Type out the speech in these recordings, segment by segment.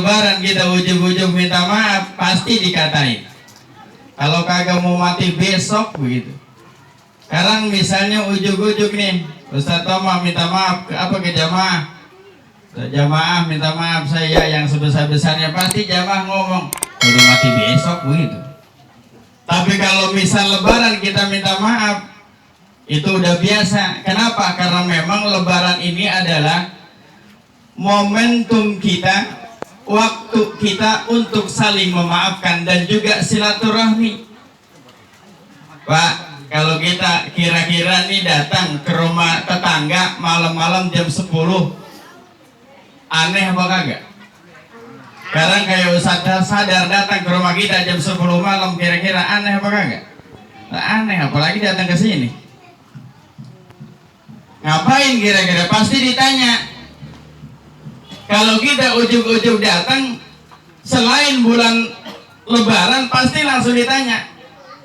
lebaran kita ujug-ujug minta maaf, pasti dikatain. Kalau kagak mau mati besok begitu. Sekarang misalnya ujug-ujug nih, Ustaz Toma minta maaf ke jamaah. Jamaah minta maaf saya yang sebesar-besarnya, pasti jamaah ngomong, udah mati besok begitu. Tapi kalau misal lebaran kita minta maaf, itu udah biasa. Kenapa? Karena memang lebaran ini adalah momentum kita, waktu kita untuk saling memaafkan dan juga silaturahmi. Pak, kalau kita kira-kira nih datang ke rumah tetangga malam-malam jam 10, aneh apa kagak? Sekarang kayak Ustaz sadar datang ke rumah kita jam 10 malam, kira-kira aneh apa kagak? Nah, aneh, apalagi datang ke sini. Ngapain kira-kira? Pasti ditanya. Kalau kita ujug-ujug datang selain bulan lebaran, pasti langsung ditanya.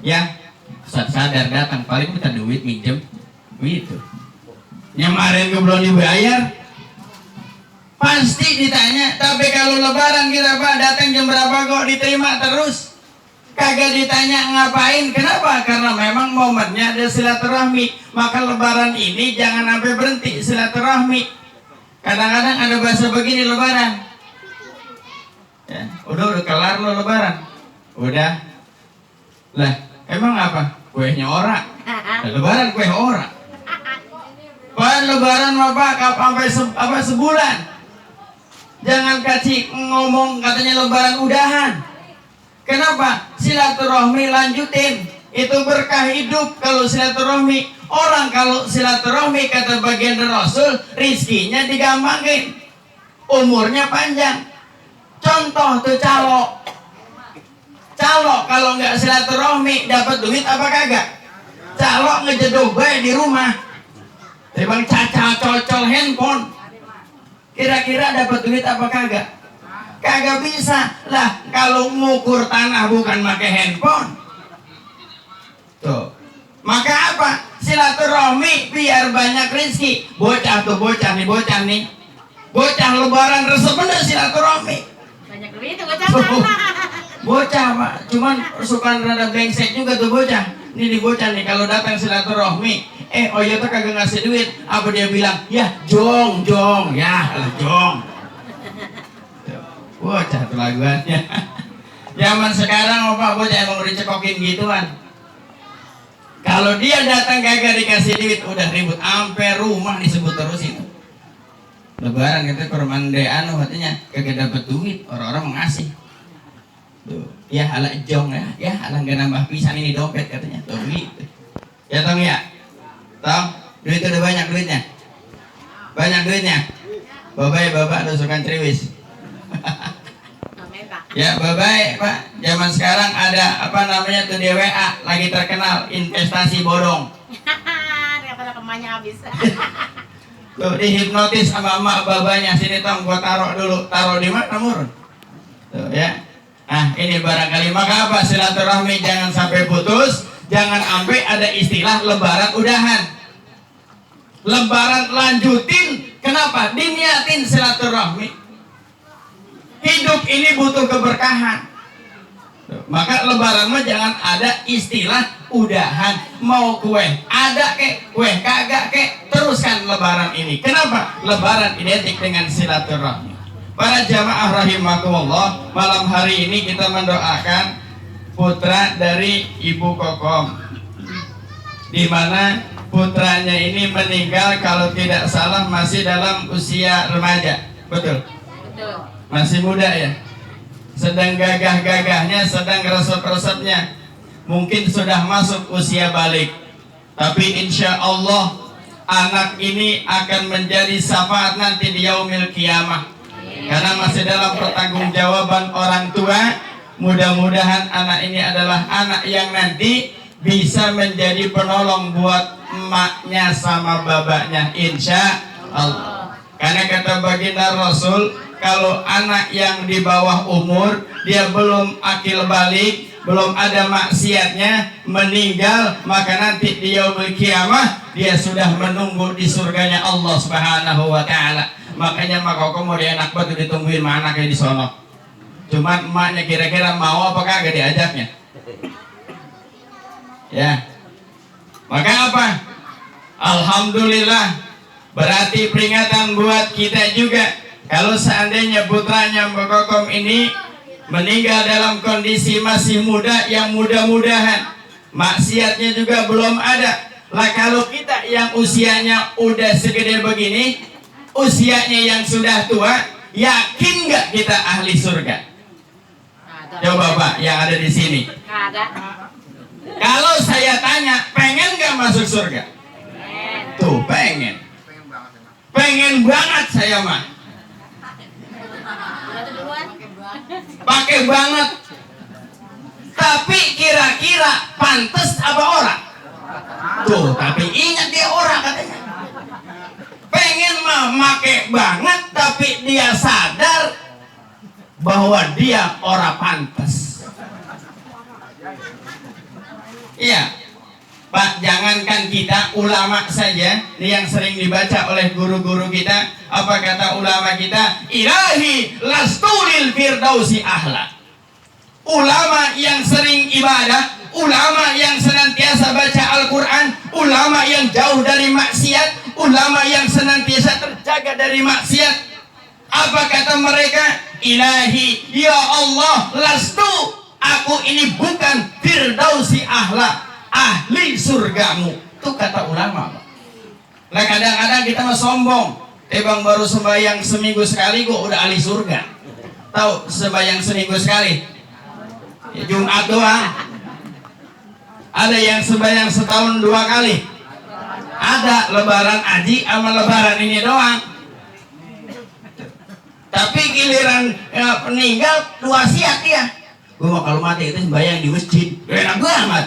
Ya, Ustaz sadar datang, paling minta duit minjem, gitu. Nyamarin gue belum dibayar, pasti ditanya. Tapi kalau lebaran kita Pak datang jam berapa kok diterima terus, kagak ditanya ngapain. Kenapa? Karena memang momennya ada silaturahmi. Maka lebaran ini jangan sampai berhenti silaturahmi. Kadang-kadang ada bahasa begini lebaran, ya, udah kelar lo lebaran, udah lah, emang apa? Kuenya ora, lebaran kue ora. Pan lebaran apa sampai sebulan. Jangan kasih ngomong katanya lebaran udahan. Kenapa? Silaturahmi lanjutin, itu berkah hidup kalau silaturahmi. Orang kalau silaturahmi kata bagian Rasul, rizkinya digampangin, umurnya panjang. Contoh tuh calo kalau nggak silaturahmi dapat duit apa kagak? Calo ngejedok bae di rumah, timbang caca cocol handphone, kira-kira dapat duit apa kagak? Kagak bisa lah. Kalau ngukur tanah bukan pakai handphone tuh, maka apa? Silaturahmi biar banyak rezeki. Bocah nih, bocah lebaran resep bener silaturahmi. Banyak duit tuh bocah. Bocah Pak, cuman suka rada brengsek juga tuh bocah. Ini di bocah nih kalau datang silaturahmi, oh iya tuh kagak ngasih duit, apa dia bilang? Ya jong, ya jong. Bocah tuh laguannya. Zaman sekarang Pak bocah emang udah cekokin gituan. Kalau dia datang kagak dikasih duit, udah ribut sampai rumah disebut terus itu. Lebaran kita ke rumah Deano katanya kagak dapat duit, orang-orang mengasih. Tuh, ya ala jong ya ala nggak nambah pisan ini dompet katanya. Tuh gitu. Ya Tong ya. Tong, duit udah banyak duitnya. Banyak duitnya. Bapak udah suka ceriwis. Ya bye-bye Pak, zaman sekarang ada apa namanya tuh DWA lagi terkenal investasi bodong. Daripada kemanya habis. Tuh dihipnotis sama emak babanya, sini Tong gua taruh dulu, taruh di mana murun. Tuh ya. Nah ini barangkali maka apa silaturahmi jangan sampai putus, jangan sampai ada istilah lebaran udahan. Lebaran lanjutin, kenapa? Diniatin silaturahmi. Hidup ini butuh keberkahan. Maka lebaran mah jangan ada istilah udahan. Mau kue ada kek, kue kagak kek, teruskan lebaran ini. Kenapa? Lebaran identik dengan silaturahmi. Para jamaah rahimakumullah, malam hari ini kita mendoakan putra dari Ibu Kokom, di mana putranya ini meninggal kalau tidak salah masih dalam usia remaja. Betul? Betul. Masih muda ya, sedang gagah-gagahnya, sedang resep-resepnya, mungkin sudah masuk usia balik. Tapi insya Allah anak ini akan menjadi syafaat nanti di yaumil kiamah, karena masih dalam pertanggungjawaban orang tua. Mudah-mudahan anak ini adalah anak yang nanti bisa menjadi penolong buat emaknya sama babanya, insya Allah. Karena kata baginda Rasul, kalau anak yang di bawah umur, dia belum akil balik, belum ada maksiatnya, meninggal, maka nanti di yaumul kiamah dia sudah menunggu di surganya Allah Subhanahu wa taala. Makanya maka kamu mau anak batu ditungguin mana kayak di sono. Cuman emaknya kira-kira mau apa kagak diajaknya. Ya. Maka apa? Alhamdulillah. Berarti peringatan buat kita juga. Kalau seandainya putranya Mbak Kokom ini meninggal dalam kondisi masih muda, yang mudah-mudahan maksiatnya juga belum ada. Lah kalau kita yang usianya udah segede begini, usianya yang sudah tua, yakin nggak kita ahli surga? Coba Pak yang ada di sini. Kagak. Kalau saya tanya, pengen nggak masuk surga? Tuh pengen. Pengen banget saya mah. Pakai banget. Tapi kira-kira pantas apa orang? Tuh, tapi ingat dia orang katanya. Pengen mah make banget, tapi dia sadar bahwa dia orang pantas. Iya, Pak, jangankan kita, ulama saja yang sering dibaca oleh guru-guru kita. Apa kata ulama kita? Ilahi lastulil firdausi ahla. Ulama yang sering ibadah, ulama yang senantiasa baca Al-Quran, ulama yang jauh dari maksiat, ulama yang senantiasa terjaga dari maksiat. Apa kata mereka? Ilahi, ya Allah, lastu, aku ini bukan firdausi ahla, ahli surgamu. Itu kata ulama. Nah kadang-kadang kita mah sombong. Bang baru sembahyang seminggu sekali kok udah ahli surga. Tahu sembahyang seminggu sekali? Ya, Jumat doang. Ada yang sembahyang setahun 2 kali. Ada lebaran haji sama lebaran ini doang. Tapi giliran meninggal wasiat dia. Gue mau kalau mati itu sembahyang di masjid. Enak banget.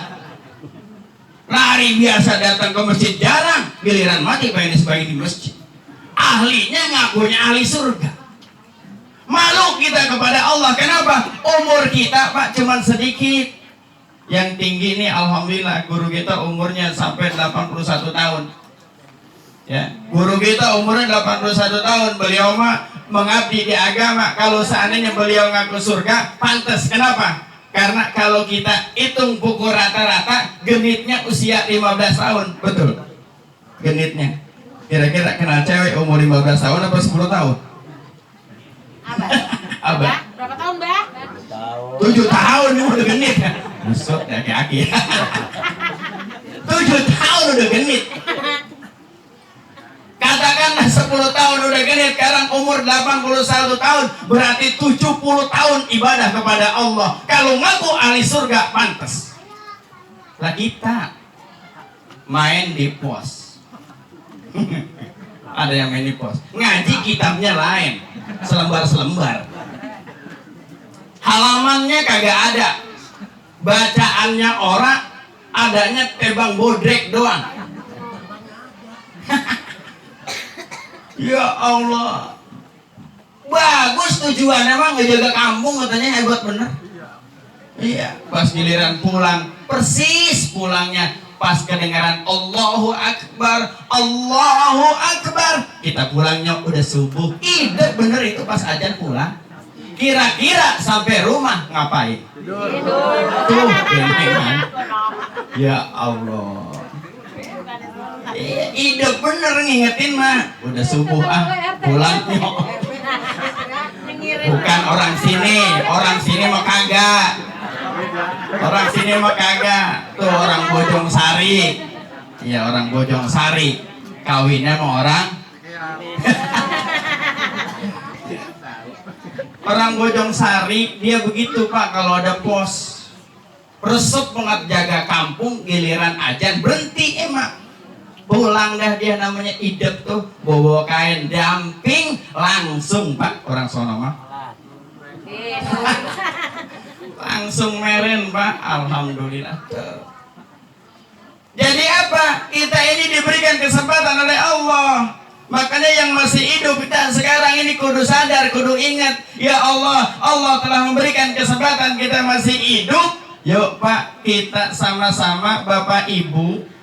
Lari biasa datang ke masjid jarang. Giliran mati pengen sembahyang di masjid. Ahlinya ngakunya ahli surga. Malu kita kepada Allah. Kenapa? Umur kita Pak cuman sedikit. Yang tinggi ini alhamdulillah guru kita umurnya sampai 81 tahun. Ya, guru kita umurnya 81 tahun. Beliau mah mengabdi di agama. Kalau seandainya beliau ngaku surga, pantas. Kenapa? Karena kalau kita hitung pukul rata-rata, genitnya usia 15 tahun. Betul? Genitnya. Kira-kira kenal cewek umur 15 tahun apa 10 tahun? Abah. Berapa tahun, Mbak? 7 tahun ini udah genit. Busuk ya kaki. 7 tahun udah genit. Katakanlah 10 tahun udah genit, sekarang umur 81 tahun, berarti 70 tahun ibadah kepada Allah. Kalau ngaku ahli surga, pantas. Lah kita main di pos. Ada yang main di pos. Ngaji kitabnya lain, selembar-selembar. Halamannya kagak ada. Bacaannya orang, adanya tebang bodrek doang. Ya Allah, bagus tujuannya emang ngejaga kampung katanya hebat bener. Iya, pas giliran pulang persis pulangnya pas kedengaran Allahu Akbar, Allahu Akbar. Kita pulangnya udah subuh. Ide bener itu pas ajan pulang. Kira-kira sampai rumah ngapain? Tuh, bentengan. Ya Allah. Ide bener ngingetin mah. Udah subuh pulang yuk. Bukan orang sini mah kagak. Orang sini mah kagak. Tuh orang Bojong Sari. Iya orang Bojong Sari. Kawinnya sama orang. Orang Bojong Sari dia begitu Pak kalau ada pos. Resep banget jaga kampung, giliran ajan berhenti emak. Pulang dah dia namanya idep tuh, bawa kain damping langsung Pak orang sono mah. Langsung meren Pak, alhamdulillah. Jadi apa? Kita ini diberikan kesempatan oleh Allah. Makanya yang masih hidup kita sekarang ini kudu sadar, kudu ingat, ya Allah, Allah telah memberikan kesempatan kita masih hidup. Yuk Pak, kita sama-sama Bapak Ibu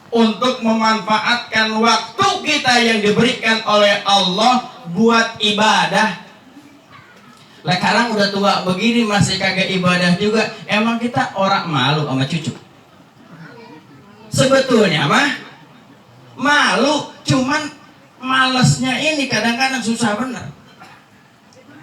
untuk memanfaatkan waktu kita yang diberikan oleh Allah buat ibadah. Sekarang udah tua begini masih kagak ibadah juga. Emang kita orang malu sama cucu? Sebetulnya mah malu, cuman malesnya ini kadang-kadang susah bener.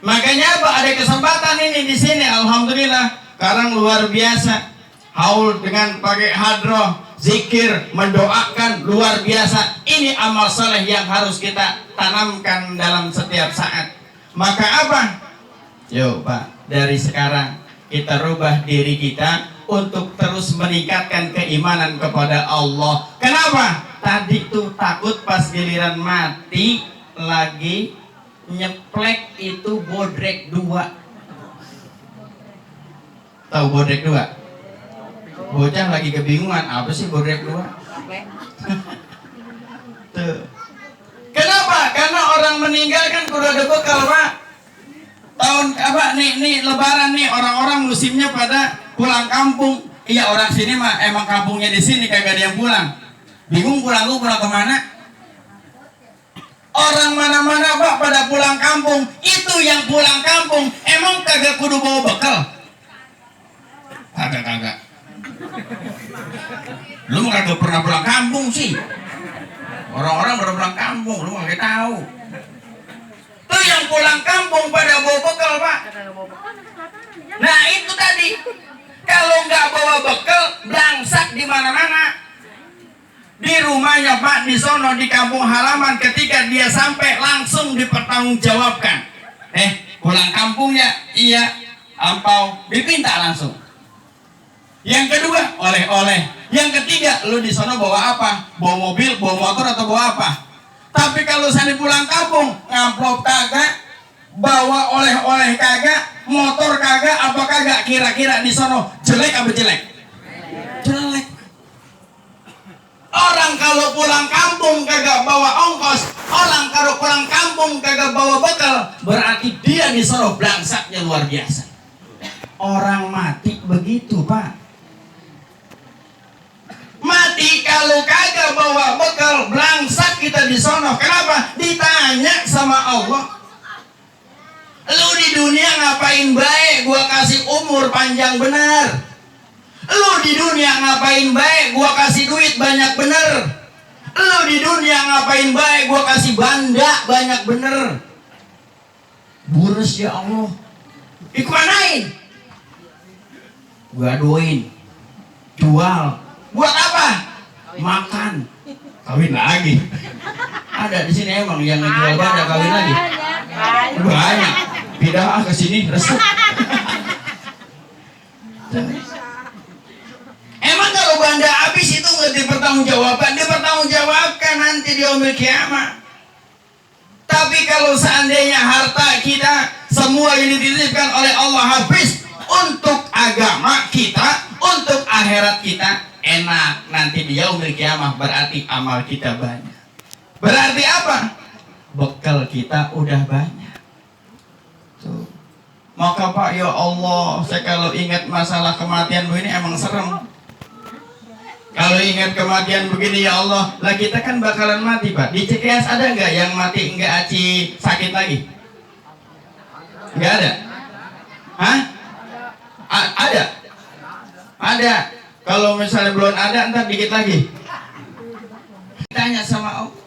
Makanya apa? Ada kesempatan ini di sini, alhamdulillah. Sekarang luar biasa. Haul dengan pakai hadroh, zikir, mendoakan luar biasa. Ini amal soleh yang harus kita tanamkan dalam setiap saat. Maka apa? Yuk Pak, dari sekarang kita rubah diri kita untuk terus meningkatkan keimanan kepada Allah. Kenapa? Tadi tuh takut pas giliran mati lagi nyeplek itu bodrek 2. Tahu bodrek 2? Bocah lagi kebingungan, apa sih bodrek 2? Tuh. Kenapa? Karena orang meninggal kan kudu ada bekal, Pak. Tahun apa nih lebaran nih, orang-orang musimnya pada pulang kampung. Iya, orang sini mah emang kampungnya di sini, kagak ada yang pulang. Bingung pulang kemana? Orang mana-mana Pak pada pulang kampung. Itu yang pulang kampung emang kagak kudu bawa bekal? Kagak. Lu kagak pernah pulang kampung sih. Orang-orang baru pulang kampung, lu kagak tahu. Tuh yang pulang kampung pada bawa bekal, Pak. Nah itu tadi, kalau nggak bawa bekal, blangsak di mana-mana. Di rumahnya Pak, di sono di kampung halaman, ketika dia sampai langsung dipertanggungjawabkan. Pulang kampungnya, iya, ampau, dipinta langsung. Yang kedua, oleh-oleh. Yang ketiga, lu di sono bawa apa? Bawa mobil, bawa motor atau bawa apa? Tapi kalau saya pulang kampung, ngamplop kagak, bawa oleh-oleh kagak, motor kagak, apa kagak, kira-kira di sono jelek apa jelek? Jelek. Orang kalau pulang kampung kagak bawa ongkos, orang kalau pulang kampung kagak bawa bekal, berarti dia di sono blangsaknya luar biasa. Orang mati begitu, Pak. Mati kalau kagak bawa bekal, blangsak kita di sono. Kenapa? Ditanya sama Allah, lu di dunia ngapain baik? Gua kasih umur panjang bener. Lu di dunia ngapain baik? Gua kasih duit banyak bener. Lu di dunia ngapain baik? Gua kasih banda banyak bener. Burus ya Allah. Ikmanain? Gua aduin, jual. Buat apa? Makan. Kawin lagi. Ada di sini emang yang ngejual banda kawin lagi. Banyak. Pindah ke sini resep. Emang kalau banda habis itu nggak dipertanggungjawabkan? Dipertanggungjawabkan nanti di yaumil kiamat. Tapi kalau seandainya harta kita semua yang dititipkan oleh Allah habis untuk agama kita, untuk akhirat kita, enak nanti di yaumil kiamah, berarti amal kita banyak. Berarti apa? Bekal kita udah banyak. Tuh. Maka Pak, ya Allah, saya kalau ingat masalah kematian begini emang serem. Kalau ingat kematian begini, ya Allah, lah kita kan bakalan mati, Pak. Di Cikeas ada nggak yang mati nggak aci sakit lagi? Nggak ada? Hah? Ada? Ada. Kalau misalnya belum ada, ntar dikit lagi. Tanya sama Allah.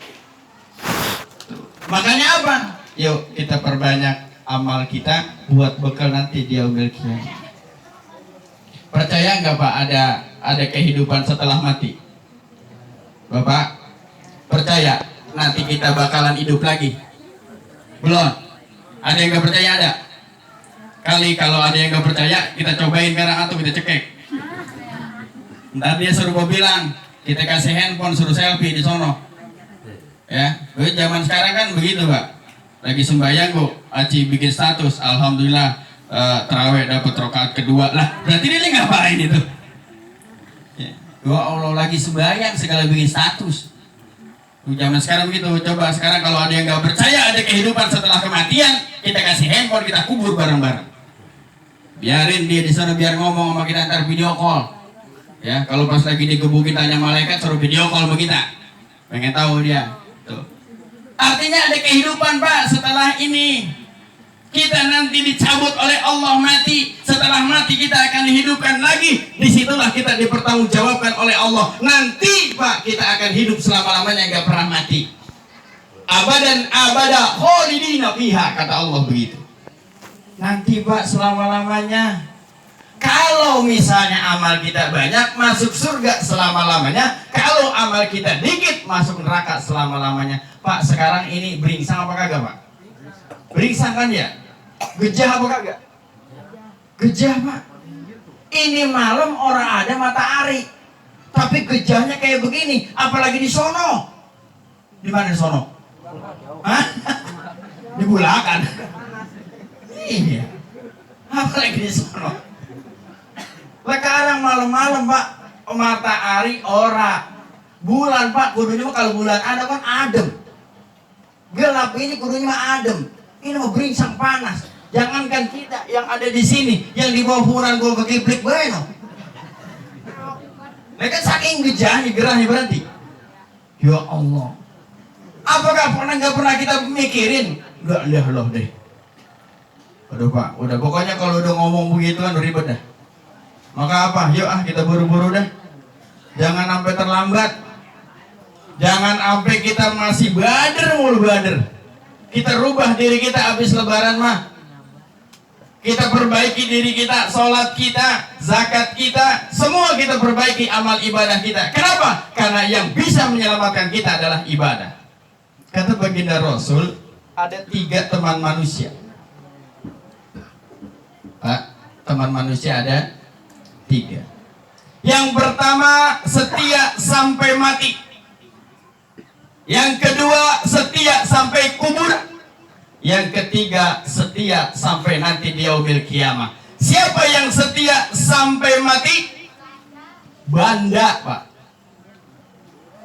Makanya apa? Yuk kita perbanyak amal kita buat bekal nanti di yaumil kiamah. Percaya nggak Pak ada kehidupan setelah mati? Bapak percaya nanti kita bakalan hidup lagi? Belum? Ada yang nggak percaya? Ada? Kali kalau ada yang nggak percaya, kita cobain merah atau kita cekek. Ntar dia suruh gua bilang, kita kasih handphone suruh selfie di sono. Ya, zaman sekarang kan begitu Pak. Lagi sembahyang gua, aci bikin status, alhamdulillah terawih dapat rakaat kedua lah. Berarti dia ngapain itu? Ya, gua Allah lagi sembahyang segala bikin status. Zaman sekarang begitu. Coba sekarang kalau ada yang nggak percaya ada kehidupan setelah kematian, kita kasih handphone, kita kubur bareng-bareng. Biarin dia di sana biar ngomong sama kita, ntar video call. Ya, kalau pas lagi digebukin tanya malaikat suruh video call sama kita. Pengen tahu dia. Tuh. Artinya ada kehidupan Pak setelah ini. Kita nanti dicabut oleh Allah mati. Setelah mati kita akan dihidupkan lagi. Disitulah kita dipertanggungjawabkan oleh Allah. Nanti Pak kita akan hidup selama-lamanya gak pernah mati. Abadan abada khalidina fiha, kata Allah begitu. Nanti Pak selama-lamanya. Kalau misalnya amal kita banyak masuk surga selama-lamanya. Kalau amal kita dikit masuk neraka selama-lamanya. Pak sekarang ini beringsang apa kagak Pak? Beringsang kan ya? Gejah apa kagak? Gejah Pak. Ini malam orang ada matahari. Tapi gejahnya kayak begini. Apalagi di sono. Di mana di sono? Hah? Di Bulakan. Iya. Apalagi di sono. Sekarang malam-malam Pak, matahari ora. Bulan Pak, kudunya kalau bulan ada kan adem. Gelap ini kudunya adem. Ini mau beringsang panas. Jangankan kita yang ada di sini, yang di bawah puran gua ke kiblik bueno. Mereka saking gejahnya gerahnya berarti. Ya Allah. Apakah nggak pernah kita mikirin? Enggak lihat loh deh. Aduh Pak, udah pokoknya kalau udah ngomong begitu kan ribet dah. Maka apa? Yuk kita buru-buru dah. Jangan sampai terlambat. Jangan sampai kita masih bader mulu bader. Kita rubah diri kita habis lebaran mah. Kita perbaiki diri kita, sholat kita, zakat kita, semua kita perbaiki amal ibadah kita. Kenapa? Karena yang bisa menyelamatkan kita adalah ibadah. Kata baginda Rasul, ada 3 teman manusia. Pak, teman manusia ada 3. Yang pertama setia sampai mati. Yang kedua setia sampai kubur. Yang ketiga setia sampai nanti di yaumil kiamah. Siapa yang setia sampai mati? Banda Pak.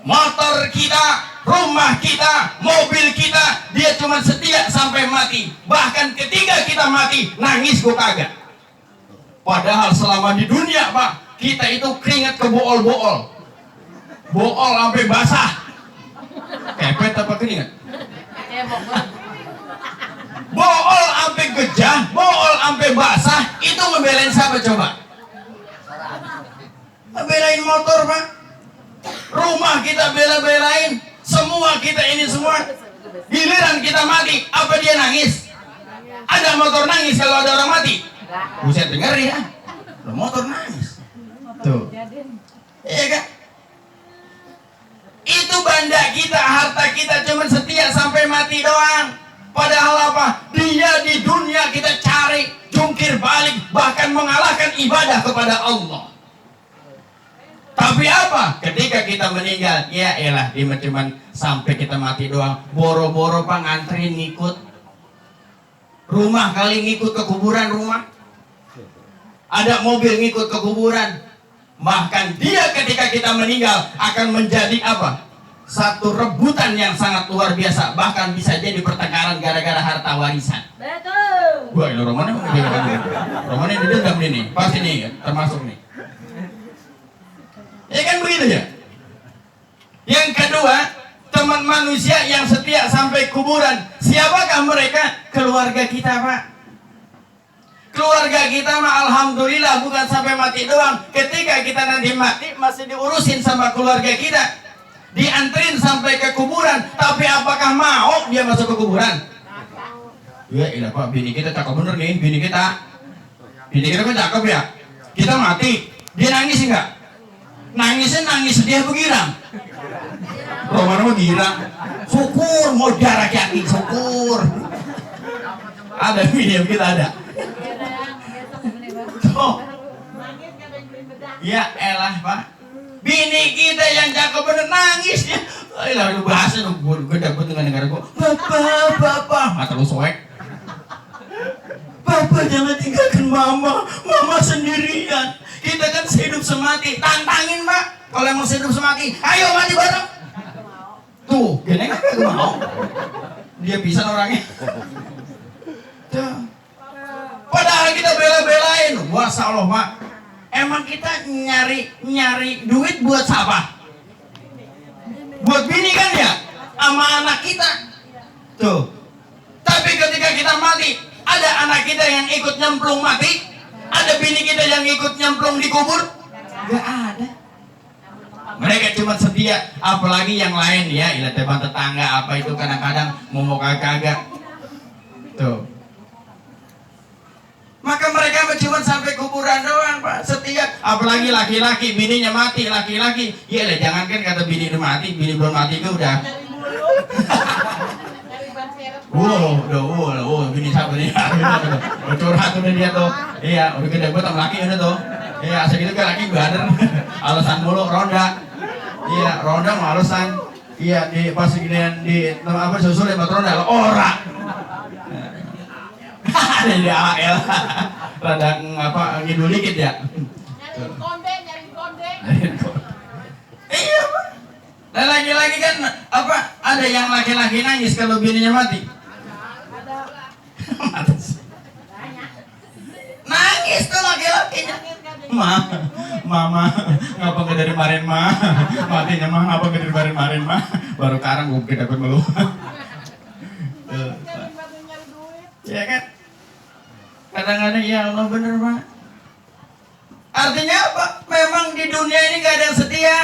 Motor kita, rumah kita, mobil kita, dia cuma setia sampai mati. Bahkan ketika kita mati, nangis gua kagak. Padahal selama di dunia Pak, kita itu keringat ke bool-bool. Bool sampai basah. Kepet apa keringat? Bool sampai gejah, bool sampai basah. Itu ngebelain siapa coba? Ngebelain motor Pak. Rumah kita bela-belain. Semua kita ini semua. Giliran kita mati, apa dia nangis? Ada motor nangis kalau ada orang mati? Buset denger ya. Lo motor nangis. Tuh. Iya kan? Itu banda kita, harta kita cuma setia sampai mati doang. Padahal apa? Dia di dunia kita cari, jungkir balik, bahkan mengalahkan ibadah kepada Allah. Tapi apa? Ketika kita meninggal, ya elah, dia cuma sampai kita mati doang. Boro-boro Pak ngantri ngikut. Rumah kali ngikut ke kuburan rumah. Ada mobil ngikut ke kuburan. Bahkan dia ketika kita meninggal akan menjadi apa? Satu rebutan yang sangat luar biasa. Bahkan bisa jadi pertengkaran gara-gara harta warisan. Betul. Wah ini Romannya Romannya didendam nih. Pasti nih termasuk nih. Ya kan begitu ya. Yang kedua, teman manusia yang setia sampai kuburan. Siapakah mereka? Keluarga kita Pak. Keluarga kita mah alhamdulillah bukan sampai mati doang. Ketika kita nanti mati masih diurusin sama keluarga kita. Dianterin sampai ke kuburan. Tapi apakah mau dia masuk ke kuburan? Ya iya Pak, bini kita cakep bener nih. Bini kita kan cakep ya. Kita mati, dia nangis enggak? Nangisnya nangis dia begirang. Roman mah girang. Syukur mau darah yakin syukur. Ada video kita ada. Tuh. Ya elah Pak. Bini kita yang cakep bener nangis ya. Ayolah lu bahasa lu gue dapet dengan negara gue. Bapak, mata lu soek. Bapak jangan tinggalkan mama sendirian. Kita kan sehidup semati. Tantangin Pak. Kalau emang sehidup semati, ayo mati bareng. Tuh, gini kan gak mau. Dia bisa orangnya. Tuh. Padahal kita bela-belain. Masya Allah Pak. Emang kita nyari duit buat siapa? Buat bini kan ya? Sama anak kita. Tuh. Tapi ketika kita mati, Ada anak kita yang ikut nyemplung mati? Ada bini kita yang ikut nyemplung di kubur? Gak ada. Mereka cuma setia, apalagi yang lain ya, ilah teman tetangga apa itu kadang-kadang mau kagak. Tuh. Maka mereka cuma sampai kuburan doang, Pak, setia. Apalagi laki-laki, bininya mati, laki-laki. Iya lah, jangankan kata bini udah mati, bini belum mati itu udah. Bini siapa nih? Udah curhat udah dia tuh. Iya, udah gede buat sama laki udah tuh. Iya, asal gitu kan laki bader. Alasan mulu ronda. Iya, ronda mau alasan. Iya, di pas ginian di apa susul ya ronda ora. Ada di AL. Rada apa ngidul dikit ya. Nyari konde. Iya, Pak. Dan lagi-lagi kan apa ada yang laki-laki nangis kalau bininya mati. Ada. Nangis tuh laki-lakinya. Mama, ngapa nggak dari kemarin matinya ngapa nggak dari kemarin baru sekarang gue kita pun belum. Ya kan? Kadang-kadang ya Allah bener Pak. Artinya apa? Memang di dunia ini nggak ada yang setia.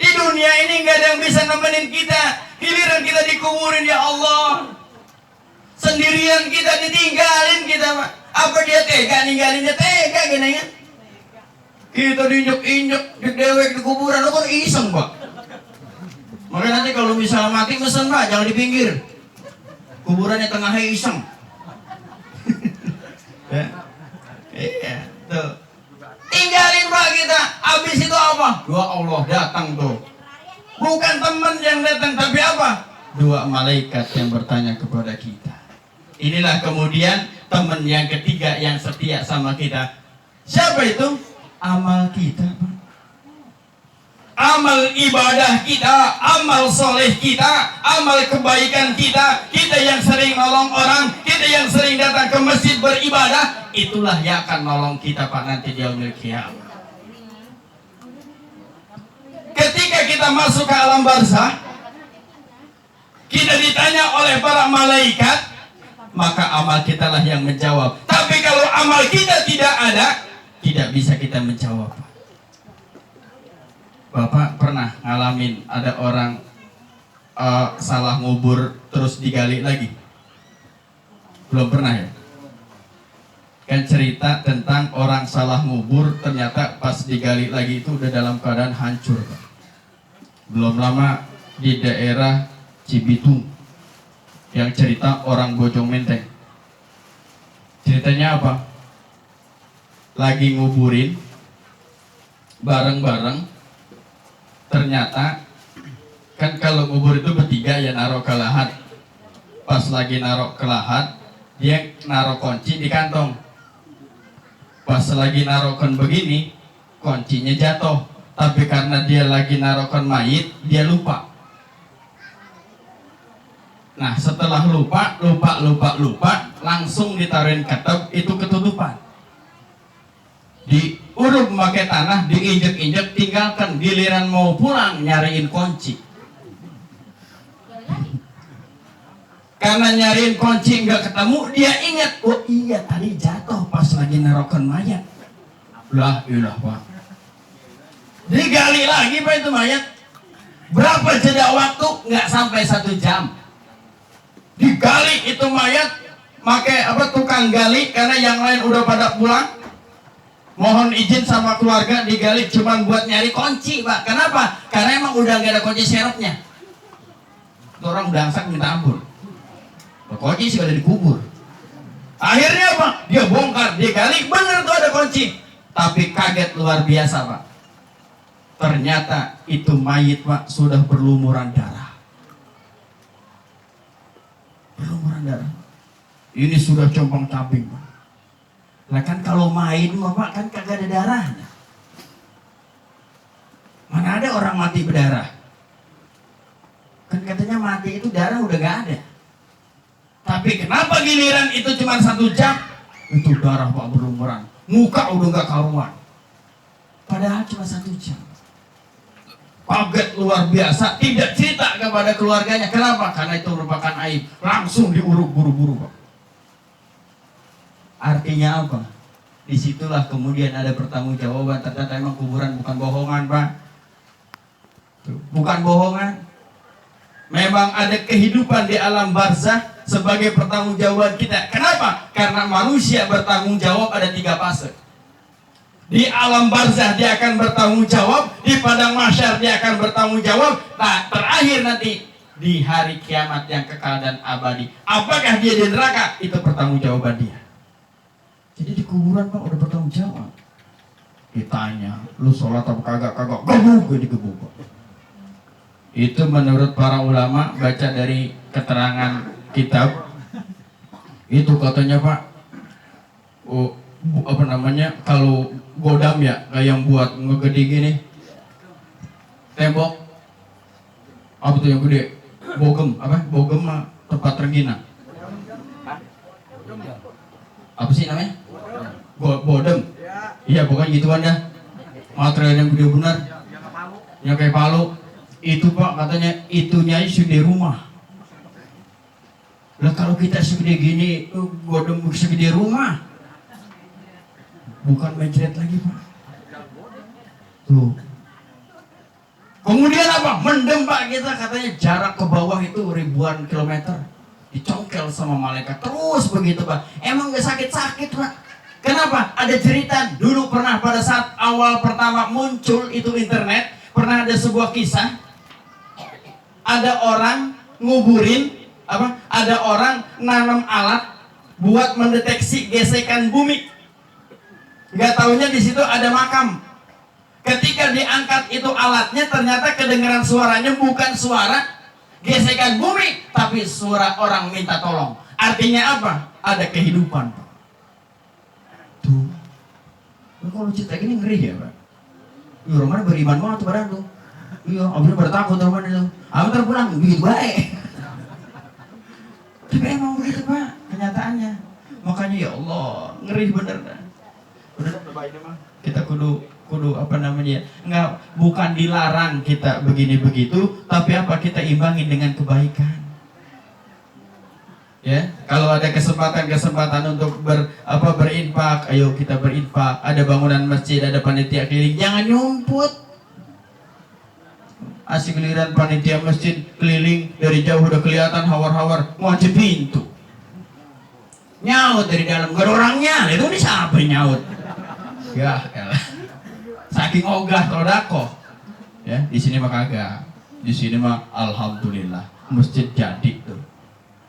Di dunia ini nggak ada yang bisa nemenin kita. Giliran kita dikuburin ya Allah. Sendirian kita ditinggalin kita Pak. Apa dia tega ninggalinnya tega gini kan? Kita diinjek-injek di dewek di kuburan lo kan iseng Pak. Makanya nanti kalau misalnya mati mesen Pak jangan di pinggir. Kuburannya tengahnya iseng. Ya. Iya tuh. Tinggalin Pak kita. Habis itu apa? Dua Allah datang tuh. Bukan teman yang datang tapi apa? Dua malaikat yang bertanya kepada kita. Inilah kemudian teman yang ketiga yang setia sama kita. Siapa itu? Amal kita. Amal ibadah kita, amal soleh kita, amal kebaikan kita. Kita yang sering nolong orang, kita yang sering datang ke masjid beribadah, itulah yang akan nolong kita Pak nanti di yaumil qiyamah. Ketika kita masuk ke alam barzah, kita ditanya oleh para malaikat, maka amal kita lah yang menjawab. Tapi kalau amal kita tidak ada, tidak bisa kita menjawab. Bapak pernah ngalamin ada orang salah ngubur terus digali lagi? Belum pernah ya? Kan cerita tentang orang salah ngubur ternyata pas digali lagi itu udah dalam keadaan hancur Pak. Belum lama di daerah Cibitung yang cerita orang Bojong Menteng. Ceritanya apa? Lagi nguburin bareng-bareng, ternyata kan kalau ngubur itu bertiga ya naruh ke lahat. Pas lagi naruh ke lahat, dia naruh kunci di kantong. Pas lagi naruhkan begini, kuncinya jatuh. Tapi karena dia lagi naruhkan mayit, dia lupa. Nah setelah lupa, langsung ditaruhin ketep, itu ketutupan. Diuruk pakai tanah, diinjek-injek, tinggalkan. Giliran mau pulang, nyariin kunci. Karena nyariin kunci nggak ketemu, dia ingat, oh iya tadi jatuh pas lagi narokan mayat. Lah ilah Pak. Digali lagi Pak itu mayat. Berapa jeda waktu? Nggak sampai 1 jam. Digali itu mayat, pakai apa tukang gali karena yang lain udah pada pulang. Mohon izin sama keluarga digali cuman buat nyari kunci Pak. Kenapa? Karena emang udah nggak ada kunci serepnya. Orang dangsak minta ampun. Kunci sih ada dikubur. Akhirnya apa? Dia bongkar, dia gali, bener tuh ada kunci. Tapi kaget luar biasa Pak. Ternyata itu mayit Pak sudah berlumuran darah. Berlumuran darah. Ini sudah compang-camping Pak. Lah kan kalau main Pak kan kagak ada darahnya. Mana ada orang mati berdarah? Kan katanya mati itu darah udah gak ada. Tapi kenapa giliran itu cuma 1 jam? Itu darah Pak berlumuran. Muka udah gak karuan. Padahal cuma 1 jam. Kaget luar biasa. Tidak cerita kepada keluarganya. Kenapa? Karena itu merupakan aib. Langsung diuruk buru-buru Pak. Artinya apa? Disitulah kemudian ada pertanggungjawaban. Ternyata emang kuburan bukan bohongan, Pak. Bukan bohongan. Memang ada kehidupan di alam barzah sebagai pertanggungjawaban kita. Kenapa? Karena manusia bertanggung jawab ada 3 fase. Di alam barzah dia akan bertanggung jawab, di padang mahsyar dia akan bertanggung jawab. Nah, terakhir nanti di hari kiamat yang kekal dan abadi. Apakah dia di neraka? Itu pertanggungjawaban dia. Jadi di kuburan, Pak, udah bertanggung jawab. Ditanya, lu sholat apa kagak? Gebuk, gue digebuk. Itu menurut para ulama, baca dari keterangan kitab. Itu katanya, Pak, apa namanya, kalau godam ya, kayak yang buat ngegede gini, tembok, apa tuh yang gede? Bogem, apa? Bogem mah tempat rengginang. Apa sih namanya? Bodem. Iya, pokoknya gituan dah. Material yang gede benar. Yang kayak palu. Itu, Pak, katanya itunya segede rumah. Lah kalau kita segede gini, godem segede rumah. Bukan mencret lagi, Pak. Tuh. Kemudian apa? Mendem, Pak, kita katanya jarak ke bawah itu ribuan kilometer. Dicongkel sama malaikat. Terus begitu, Pak. Emang gak sakit-sakit, Pak. Kenapa? Ada cerita dulu pernah pada saat awal pertama muncul itu internet, pernah ada sebuah kisah. Ada orang nguburin apa? Ada orang nanam alat buat mendeteksi gesekan bumi. Gak taunya di situ ada makam. Ketika diangkat itu alatnya, ternyata kedengaran suaranya bukan suara gesekan bumi, tapi suara orang minta tolong. Artinya apa? Ada kehidupan. Tuh. Lu kalau cerita gini ngeri ya, Pak. Iya, Roman beriman banget tuh padahal tuh. Iya, abis bertakut Roman itu. Abis terpulang begitu baik. Tapi emang begitu, Pak, kenyataannya. Makanya ya Allah, ngeri bener dah. Bener baik mah. Kita kudu apa namanya? Enggak, bukan dilarang kita begini begitu, tapi apa, kita imbangin dengan kebaikan. Ya, kalau ada kesempatan untuk berinfak, ayo kita berinfak. Ada bangunan masjid, ada panitia keliling, jangan nyumput. Asik giliran panitia masjid keliling dari jauh udah kelihatan hawar-hawar, ngunci pintu. Nyaut dari dalam, gak ada orangnya. Itu nih siapa nyaut? Ya, elah. Saking ogah kalau dakoh. Ya, di sini mah kagak. Di sini mah alhamdulillah masjid jadi tuh.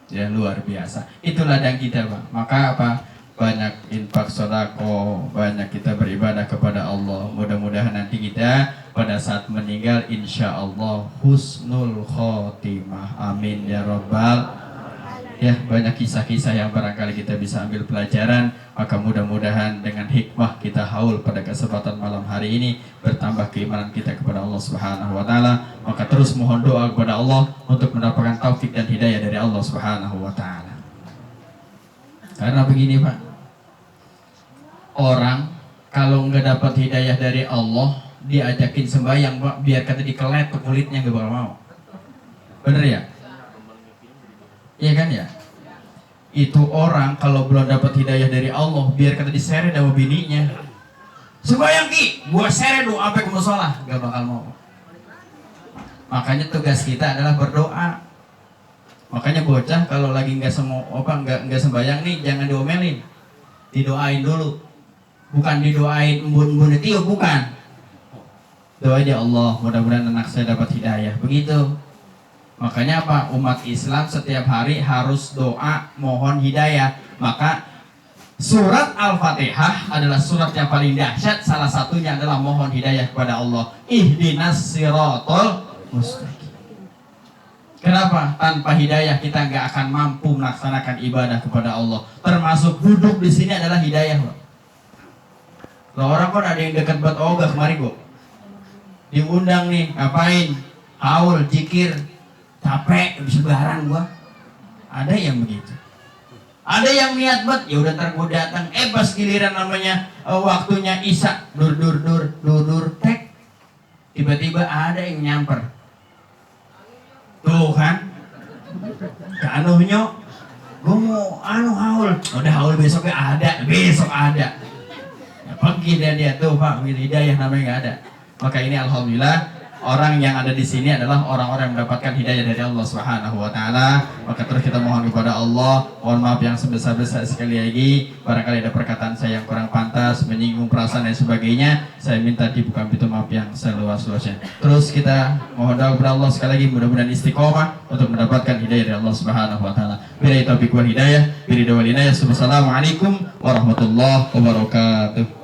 Ya, luar biasa. Itulah ladang kita, Pak. Maka apa? Banyak infak sedekah, banyak kita beribadah kepada Allah. Mudah-mudahan nanti kita pada saat meninggal insya Allah husnul khotimah. Amin ya rabbal. Ya, banyak kisah-kisah yang barangkali kita bisa ambil pelajaran. Maka mudah-mudahan dengan hikmah kita haul pada kesempatan malam hari ini bertambah keimanan kita kepada Allah Subhanahu wa taala. Maka terus mohon doa kepada Allah untuk mendapatkan taufik dan hidayah dari Allah Subhanahu wa taala. Karena begini, Pak, orang kalau nggak dapat hidayah dari Allah, diajakin sembahyang, Pak, biar kata dikelet ke kulitnya nggak bakal mau. Bener ya? Iya kan ya? Itu orang kalau belum dapat hidayah dari Allah, biar kata diseret sama bininya, sembahyang ki, gua seret lu sampai ke musola, nggak bakal mau. Makanya tugas kita adalah berdoa. Makanya bocah kalau lagi nggak sembahyang nih, jangan diomelin, didoain dulu. Bukan didoain embun-embun itu, bukan. Doa aja, Allah mudah-mudahan anak saya dapat hidayah. Begitu. Makanya apa? Umat Islam setiap hari harus doa mohon hidayah. Maka surat Al-Fatihah adalah surat yang paling dahsyat. Salah satunya adalah mohon hidayah kepada Allah. Ihdinas siratal mustaqim. Kenapa? Tanpa hidayah kita nggak akan mampu melaksanakan ibadah kepada Allah. Termasuk duduk di sini adalah hidayah, Pak. Loh, orang kan ada yang dekat buat ogah kemarin, Bu. Diundang nih, ngapain? Haul, zikir, capek, habis lebaran gua. Ada yang begitu. Ada yang niat banget, ya udah ntar gua datang. Pas giliran namanya waktunya isya, dur, tek. Tiba-tiba ada yang nyamper. Tuh kan, kanuhnya gue mau haul. Udah haul besok ada. Ya, pergi dia tuh Pak, hidayah namanya nggak ada. Maka ini alhamdulillah orang yang ada di sini adalah orang-orang yang mendapatkan hidayah dari Allah Subhanahu wa taala. Maka terus kita mohon kepada Allah, mohon maaf yang sebesar-besar sekali lagi. Barangkali ada perkataan saya yang kurang pantas, menyinggung perasaan dan sebagainya. Saya minta dibuka pintu maaf yang seluas-luasnya. Terus kita mohon doa kepada Allah sekali lagi, mudah-mudahan istiqomah untuk mendapatkan hidayah dari Allah Subhanahu wa taala. Billahi taufiq wal hidayah, biridha wal inayah. Wassalamualaikum warahmatullahi wabarakatuh.